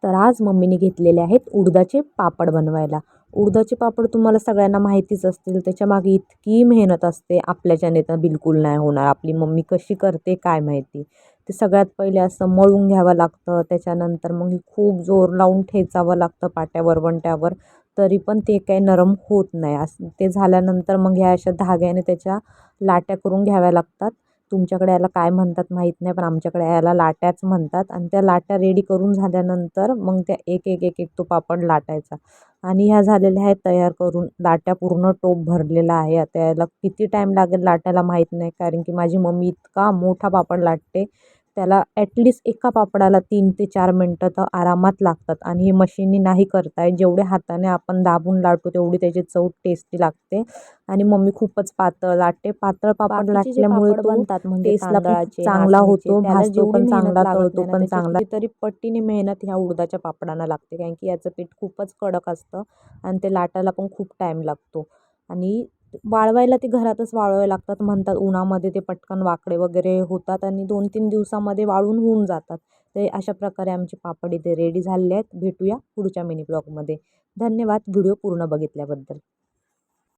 तर आज मम्मीने घेतलेले आहेत उडदाचे पापड बनवायला. उडदाचे पापड तुम्हाला सगळ्यांना माहितीच असतील. त्याच्यामागे इतकी मेहनत असते, आपल्याच्याने तर बिलकुल नाही होणार. आपली मम्मी कशी करते काय माहिती. ते सगळ्यात पहिले असं मळून घ्यावं लागतं. त्याच्यानंतर मग खूप जोर लावून ठेचावं लागतं पाट्यावर वंट्यावर. तरी पण ते काही नरम होत नाही. असं ते झाल्यानंतर मग ह्या अशा धाग्याने त्याच्या लाट्या करून घ्याव्या लागतात. तुमच्याकडे याला काय म्हणतात माहीत नाही, पण आमच्याकडे याला लाट्याच म्हणतात. आणि त्या लाट्या रेडी करून झाल्यानंतर मग त्या एक एक एक एक तो पापड लाटायचा. आणि ह्या झालेल्या आहेत तयार करून. लाट्या पूर्ण टोप भरलेला आहे. आता याला किती टाईम लागेल लाटायला माहीत नाही, कारण की माझी मम्मी इतका मोठा पापड लाटते. त्याला ॲटलिस्ट एका पापडाला 3 ते 4 मिनटं तर आरामात लागतात. आणि हे मशीननी नाही करता येत. जेवढे हाताने आपण दाबून लाटू तेवढी त्याची चव टेस्टी लागते. आणि मम्मी खूपच पातळ लाटते. पातळ पापड लाटल्यामुळे तो बनतात म्हणजे टेस्टला पण खूप तांदळाचे, चांगला नाचणीचे, होतो, त्याला भाजतो जेवढी पण मेहनत चांगला, लागत तळतो नाही ना, पण त्याच्या चांगला. कितीतरी पटीने मेहनत ह्या उडदाच्या पापडांना लागते, कारण की याचं पीठ खूपच कडक असतं आणि ते लाटायला पण खूप टाईम लागतो. आणि वाळवायला ते घरातच वाळवावे लागतात म्हणतात. उन्हामध्ये ते पटकन वाकडे वगैरे होतात आणि 2-3 दिवसामध्ये वाळून होऊन जातात. ते अशा प्रकारे आमचे पापड इथे रेडी झालेले आहेत. भेटूया पुढच्या मिनी ब्लॉगमध्ये. धन्यवाद व्हिडिओ पूर्ण बघितल्याबद्दल.